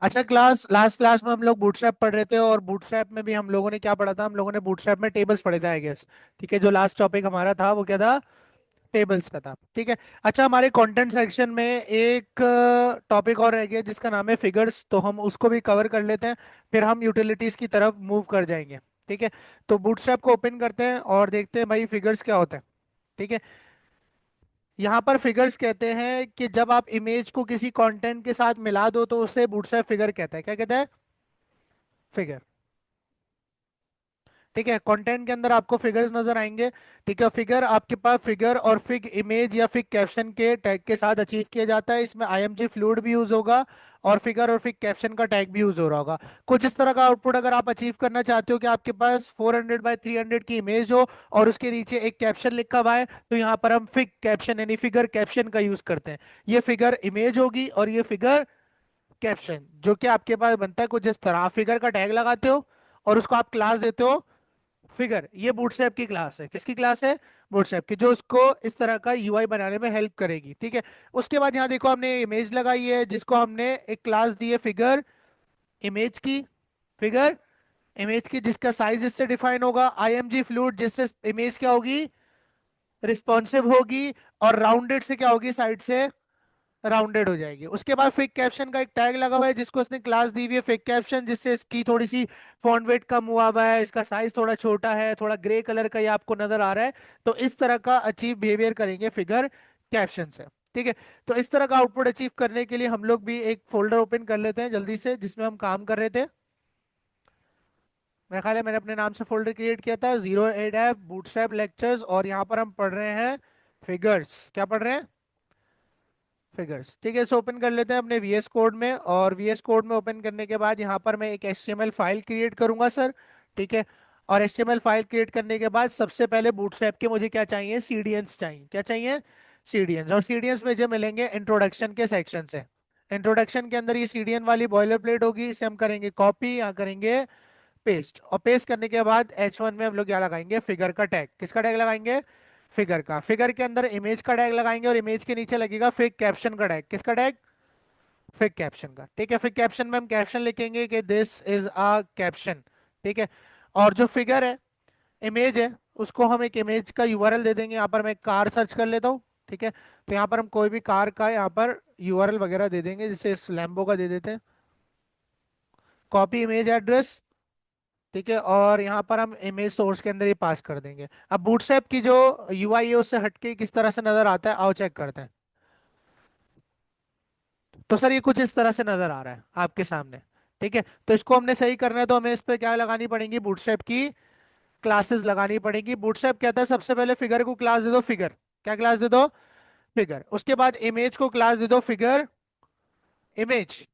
अच्छा, class last class में हम लोग बूटस्ट्रैप पढ़ रहे थे, और बूटस्ट्रैप में भी हम लोगों ने क्या पढ़ा था? हम लोगों ने बूटस्ट्रैप में टेबल्स पढ़े थे, आई गेस। ठीक है, जो लास्ट टॉपिक हमारा था वो क्या था? टेबल्स का था। ठीक है। अच्छा, हमारे कंटेंट सेक्शन में एक टॉपिक और रह गया जिसका नाम है फिगर्स, तो हम उसको भी कवर कर लेते हैं। फिर हम यूटिलिटीज की तरफ मूव कर जाएंगे। ठीक है। तो बूटस्ट्रैप को ओपन करते हैं और देखते हैं भाई फिगर्स क्या होता है। ठीक है। यहाँ पर फिगर्स कहते हैं कि जब आप इमेज को किसी कंटेंट के साथ मिला दो तो उसे बूटस्ट्रैप फिगर कहता है। क्या कहता है? फिगर। ठीक है, कंटेंट के अंदर आपको फिगर्स नजर आएंगे। ठीक है, फिगर आपके पास फिगर और फिग इमेज या फिग कैप्शन के टैग के साथ अचीव किया जाता है। इसमें आईएमजी फ्लूइड भी यूज होगा, और फिगर और फिग कैप्शन का टैग भी यूज हो रहा होगा। कुछ इस तरह का आउटपुट अगर आप अचीव करना चाहते हो कि आपके पास 400 बाय 300 की इमेज हो और उसके नीचे एक कैप्शन लिखा हुआ है, तो यहाँ पर हम फिग कैप्शन यानी फिगर कैप्शन का यूज करते हैं। ये फिगर इमेज होगी और ये फिगर कैप्शन, जो कि आपके पास बनता है कुछ इस तरह। आप फिगर का टैग लगाते हो और उसको आप क्लास देते हो फिगर। ये बूटस्ट्रैप की क्लास है। किसकी क्लास है? बूटस्ट्रैप की, जो उसको इस तरह का यूआई बनाने में हेल्प करेगी। ठीक है। उसके बाद यहाँ देखो, हमने इमेज लगाई है जिसको हमने एक क्लास दी है फिगर इमेज की। फिगर इमेज की, जिसका साइज इससे डिफाइन होगा। आईएमजी फ्लूइड, जिससे इमेज क्या होगी? रिस्पॉन्सिव होगी। और राउंडेड से क्या होगी? साइड से राउंडेड हो जाएगी। उसके बाद फेक कैप्शन का एक टैग लगा हुआ है जिसको इसने क्लास दी हुई है फेक कैप्शन, जिससे इसकी थोड़ी सी फॉन्ट वेट कम हुआ हुआ है, इसका साइज थोड़ा छोटा है, थोड़ा ग्रे कलर का ये आपको नजर आ रहा है। तो इस तरह का अचीव बिहेवियर करेंगे फिगर कैप्शन से। ठीक है। तो इस तरह का आउटपुट अचीव करने के लिए हम लोग भी एक फोल्डर ओपन कर लेते हैं जल्दी से, जिसमें हम काम कर रहे थे। मेरा ख्याल है मैंने अपने नाम से फोल्डर क्रिएट किया था, 08F बूटस्ट्रैप लेक्चर्स, और यहाँ पर हम पढ़ रहे हैं फिगर्स। क्या पढ़ रहे हैं? फिगर्स। ठीक है, इसे ओपन कर लेते हैं अपने वीएस कोड में, और वीएस कोड में ओपन करने के बाद यहाँ पर मैं एक एचटीएमएल फाइल क्रिएट करूंगा सर। ठीक है। और एचटीएमएल फाइल क्रिएट करने के बाद सबसे पहले बूटस्ट्रैप के मुझे क्या चाहिए? सीडीएंस चाहिए। क्या चाहिए? सीडीएंस। और सीडीएंस मुझे मिलेंगे इंट्रोडक्शन के सेक्शन से। इंट्रोडक्शन के अंदर ये सीडीएन वाली बॉयलर प्लेट होगी, इसे हम करेंगे कॉपी, यहाँ करेंगे पेस्ट। और पेस्ट करने के बाद H1 में हम लोग क्या लगाएंगे? फिगर का टैग। किसका टैग लगाएंगे? फिगर का। फिगर के अंदर इमेज का टैग लगाएंगे, और इमेज के नीचे लगेगा फिग कैप्शन का टैग। किसका टैग? फिग कैप्शन का। ठीक है, फिग कैप्शन में हम कैप्शन लिखेंगे कि दिस इज अ कैप्शन। ठीक है। और जो फिगर है, इमेज है, उसको हम एक इमेज का यूआरएल दे देंगे। यहाँ पर मैं कार सर्च कर लेता हूँ। ठीक है। तो यहाँ पर हम कोई भी कार का यहाँ पर यूआरएल वगैरह दे देंगे, जैसे इस लैम्बो का दे देते हैं। Copy image address. ठीक है, और यहाँ पर हम इमेज सोर्स के अंदर ही पास कर देंगे। अब बूटस्ट्रैप की जो यूआई है उससे हटके किस तरह से नजर आता है, आओ चेक करते हैं। तो सर ये कुछ इस तरह से नजर आ रहा है आपके सामने। ठीक है। तो इसको हमने सही करना है, तो हमें इस पे क्या लगानी पड़ेगी? बूटस्ट्रैप की क्लासेस लगानी पड़ेगी। बूटस्ट्रैप कहता है सबसे पहले फिगर को क्लास दे दो फिगर। क्या क्लास दे दो? फिगर। उसके बाद इमेज को क्लास दे दो फिगर इमेज।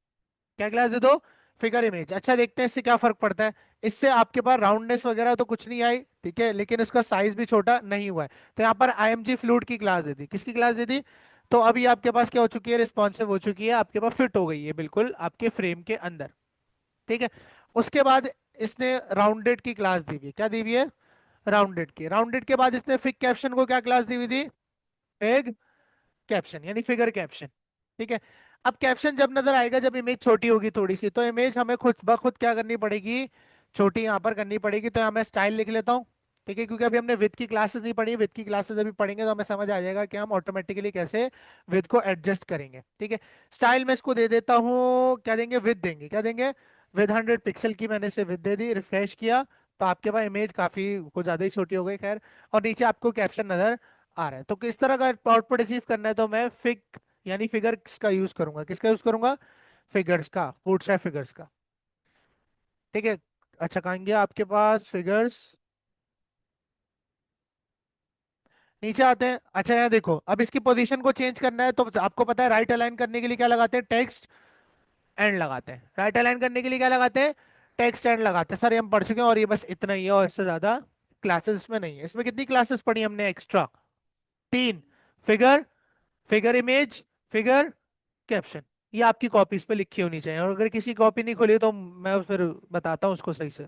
क्या क्लास दे दो? Figure image. अच्छा, देखते हैं इससे क्या फर्क पड़ता है। इससे आपके पास राउंडनेस वगैरह तो कुछ नहीं आई, ठीक है, लेकिन उसका साइज भी छोटा नहीं हुआ है। तो यहाँ पर आईएमजी फ्लूइड की क्लास दे दी। किसकी क्लास दे दी? तो अभी आपके पास क्या हो चुकी है? रिस्पॉन्सिव हो चुकी है, आपके पास फिट हो गई है बिल्कुल आपके फ्रेम के अंदर। ठीक है। उसके बाद इसने राउंडेड की क्लास दी हुई है। क्या दी हुई है? राउंडेड की। राउंडेड के बाद इसने फिग कैप्शन को क्या क्लास दी हुई थी? फिग कैप्शन यानी फिगर कैप्शन। ठीक है। अब कैप्शन जब नजर आएगा जब इमेज छोटी होगी थोड़ी सी, तो इमेज हमें खुद ब खुद क्या करनी पड़ेगी? छोटी यहाँ पर करनी पड़ेगी। तो यहाँ मैं स्टाइल लिख लेता हूँ। ठीक है, क्योंकि अभी हमने विथ की क्लासेस नहीं पढ़ी। विथ की क्लासेस अभी पढ़ेंगे तो हमें समझ आ जाएगा कि हम ऑटोमेटिकली कैसे विथ को एडजस्ट करेंगे। ठीक है। स्टाइल में इसको दे देता हूँ, क्या देंगे? विथ देंगे। क्या देंगे? विद 100 पिक्सल की मैंने इसे विथ दे दी। रिफ्रेश किया तो आपके पास इमेज काफी कुछ ज्यादा ही छोटी हो गई, खैर। और नीचे आपको कैप्शन नजर आ रहा है। तो किस तरह का आउटपुट अचीव करना है? तो मैं फिग यानी फिगर्स का यूज करूंगा। किसका यूज करूंगा? फिगर्स का, बूटस्ट्रैप फिगर्स का। ठीक है। अच्छा, कहाँ गया आपके पास फिगर्स? नीचे आते हैं। अच्छा, यहाँ देखो, अब इसकी पोजीशन को चेंज करना है तो आपको पता है राइट अलाइन करने के लिए क्या लगाते हैं? टेक्स्ट एंड लगाते हैं। राइट अलाइन करने के लिए क्या लगाते हैं? टेक्स्ट एंड लगाते हैं। सर ये हम पढ़ चुके हैं और ये बस इतना ही है, और इससे ज्यादा क्लासेस इसमें नहीं है। इसमें कितनी क्लासेस पढ़ी हमने एक्स्ट्रा? तीन। Figure, figure image, figure caption. ये आपकी कॉपीज पे लिखी होनी चाहिए, और अगर किसी कॉपी नहीं खुली तो मैं फिर बताता हूँ उसको सही से।